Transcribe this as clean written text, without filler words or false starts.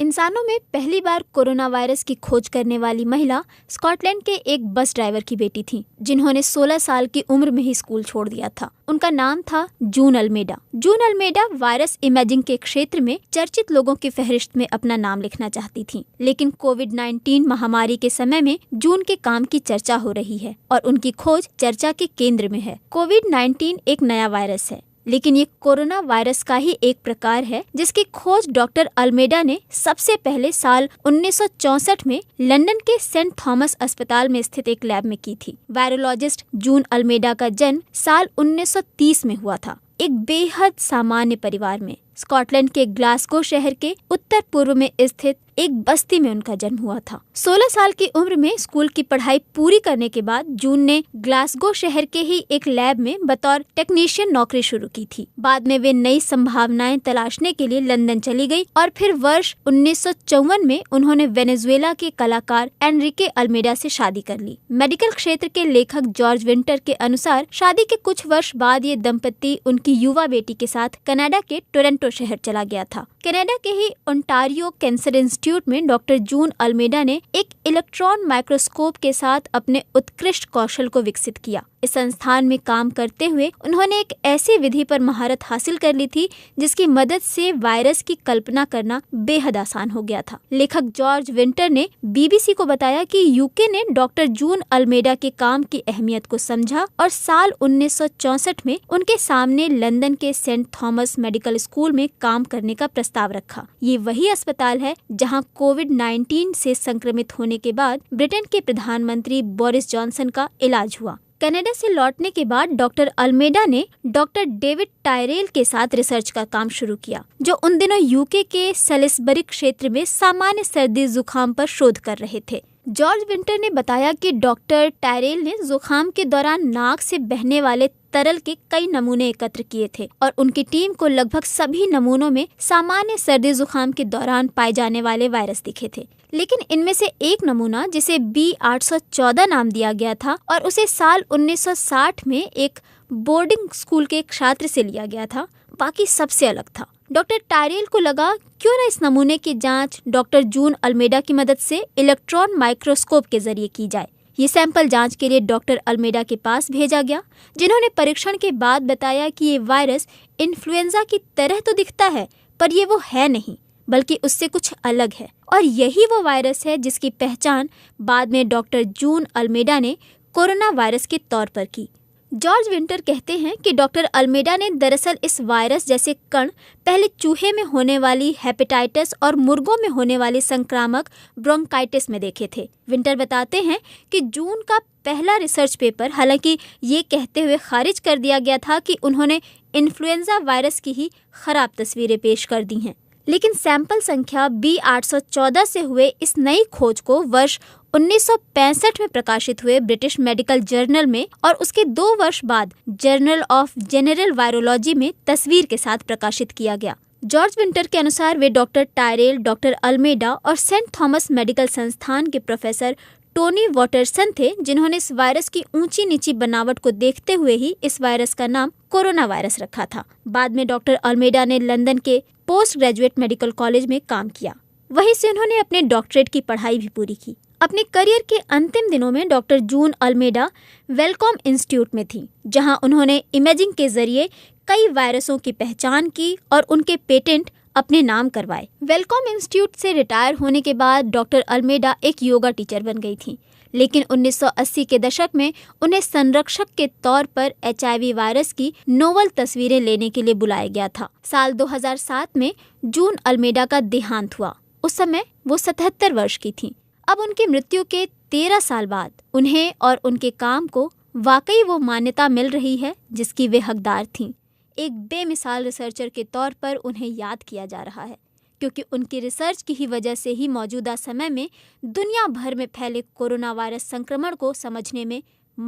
इंसानों में पहली बार कोरोना वायरस की खोज करने वाली महिला स्कॉटलैंड के एक बस ड्राइवर की बेटी थी, जिन्होंने 16 साल की उम्र में ही स्कूल छोड़ दिया था। उनका नाम था जून अल्मेडा। जून अल्मेडा वायरस इमेजिंग के क्षेत्र में चर्चित लोगों की फहरिस्त में अपना नाम लिखना चाहती थी, लेकिन कोविड-19 महामारी के समय में जून के काम की चर्चा हो रही है और उनकी खोज चर्चा के केंद्र में है। कोविड-19 एक नया वायरस है, लेकिन ये कोरोना वायरस का ही एक प्रकार है, जिसकी खोज डॉक्टर अल्मेडा ने सबसे पहले साल 1964 में लंदन के सेंट थॉमस अस्पताल में स्थित एक लैब में की थी। वायरोलॉजिस्ट जून अल्मेडा का जन्म साल 1930 में हुआ था, एक बेहद सामान्य परिवार में। स्कॉटलैंड के ग्लासगो शहर के उत्तर पूर्व में स्थित एक बस्ती में उनका जन्म हुआ था। 16 साल की उम्र में स्कूल की पढ़ाई पूरी करने के बाद जून ने ग्लासगो शहर के ही एक लैब में बतौर टेक्नीशियन नौकरी शुरू की थी। बाद में वे नई संभावनाएं तलाशने के लिए लंदन चली गई और फिर वर्ष 1954 में उन्होंने वेनेजुएला के कलाकार एनरिके अल्मेडा से शादी कर ली। मेडिकल क्षेत्र के लेखक जॉर्ज विंटर के अनुसार शादी के कुछ वर्ष बाद ये दंपति उनकी युवा बेटी के साथ कनाडा के टोरंटो शहर चला गया था। कनाडा के ही ओंटारियो कैंसर इंस्टीट्यूट में डॉक्टर जून अल्मेडा ने एक इलेक्ट्रॉन माइक्रोस्कोप के साथ अपने उत्कृष्ट कौशल को विकसित किया। इस संस्थान में काम करते हुए उन्होंने एक ऐसी विधि पर महारत हासिल कर ली थी जिसकी मदद से वायरस की कल्पना करना बेहद आसान हो गया था। लेखक जॉर्ज विंटर ने बीबीसी को बताया कि यूके ने डॉक्टर जून अल्मेडा के काम की अहमियत को समझा और साल 1964 में उनके सामने लंदन के सेंट थॉमस मेडिकल स्कूल में काम करने का प्रस्ताव रखा। ये वही अस्पताल है जहां कोविड-19 से संक्रमित होने के बाद ब्रिटेन के प्रधानमंत्री बोरिस जॉनसन का इलाज हुआ। कनाडा से लौटने के बाद डॉक्टर अल्मेडा ने डॉक्टर डेविड टायरेल के साथ रिसर्च का काम शुरू किया, जो उन दिनों यूके के सेलिसबरी क्षेत्र में सामान्य सर्दी जुकाम पर शोध कर रहे थे। जॉर्ज विंटर ने बताया कि डॉक्टर टायरेल ने जुकाम के दौरान नाक से बहने वाले तरल के कई नमूने एकत्र किए थे और उनकी टीम को लगभग सभी नमूनों में सामान्य सर्दी जुकाम के दौरान पाए जाने वाले वायरस दिखे थे। लेकिन इनमें से एक नमूना, जिसे B814 नाम दिया गया था और उसे साल 1960 में एक बोर्डिंग स्कूल के एक छात्र से लिया गया था, बाकी सबसे अलग था। डॉक्टर टायरेल को लगा क्यों न इस नमूने की जांच डॉक्टर जून अल्मेडा की मदद से इलेक्ट्रॉन माइक्रोस्कोप के जरिए की जाए। ये सैंपल जांच के लिए डॉक्टर अल्मेडा के पास भेजा गया, जिन्होंने परीक्षण के बाद बताया कि ये वायरस इन्फ्लुएंजा की तरह तो दिखता है, पर ये वो है नहीं, बल्कि उससे कुछ अलग है। और यही वो वायरस है जिसकी पहचान बाद में डॉक्टर जून अल्मेडा ने कोरोना वायरस के तौर पर की। जॉर्ज विंटर कहते हैं कि डॉक्टर अल्मेडा ने दरअसल इस वायरस जैसे कण पहले चूहे में होने वाली हेपेटाइटिस और मुर्गों में होने वाली संक्रामक ब्रोंकाइटिस में देखे थे। विंटर बताते हैं कि जून का पहला रिसर्च पेपर हालांकि ये कहते हुए खारिज कर दिया गया था कि उन्होंने इन्फ्लुएंजा वायरस की ही खराब तस्वीरें पेश कर दी हैं, लेकिन सैंपल संख्या B814 से हुए इस नई खोज को वर्ष 1965 में प्रकाशित हुए ब्रिटिश मेडिकल जर्नल में और उसके 2 वर्ष बाद जर्नल ऑफ जनरल वायरोलॉजी में तस्वीर के साथ प्रकाशित किया गया। जॉर्ज विंटर के अनुसार वे डॉक्टर टायरेल, डॉक्टर अल्मेडा और सेंट थॉमस मेडिकल संस्थान के प्रोफेसर टोनी वॉटरसन थे, जिन्होंने इस वायरस की ऊंची नीची बनावट को देखते हुए ही इस वायरस का नाम कोरोना वायरस रखा था। बाद में डॉक्टर अल्मेडा ने लंदन के पोस्ट ग्रेजुएट मेडिकल कॉलेज में काम किया। वहीं से उन्होंने अपने डॉक्टरेट की पढ़ाई भी पूरी की। अपने करियर के अंतिम दिनों में डॉक्टर जून अल्मेडा वेलकॉम इंस्टीट्यूट में थी, जहां उन्होंने इमेजिंग के जरिए कई वायरसों की पहचान की और उनके पेटेंट अपने नाम करवाए। वेलकॉम इंस्टीट्यूट से रिटायर होने के बाद डॉक्टर अल्मेडा एक योगा टीचर बन गई थी, लेकिन 1980 के दशक में उन्हें संरक्षक के तौर पर HIV वायरस की नोवल तस्वीरें लेने के लिए बुलाया गया था। साल 2007 में जून अल्मेडा का देहांत हुआ। उस समय वो 77 वर्ष की थी। अब उनकी मृत्यु के 13 साल बाद उन्हें और उनके काम को वाकई वो मान्यता मिल रही है जिसकी वे हकदार थीं। एक बेमिसाल रिसर्चर के तौर पर उन्हें याद किया जा रहा है, क्योंकि उनकी रिसर्च की ही वजह से ही मौजूदा समय में दुनिया भर में फैले कोरोना वायरस संक्रमण को समझने में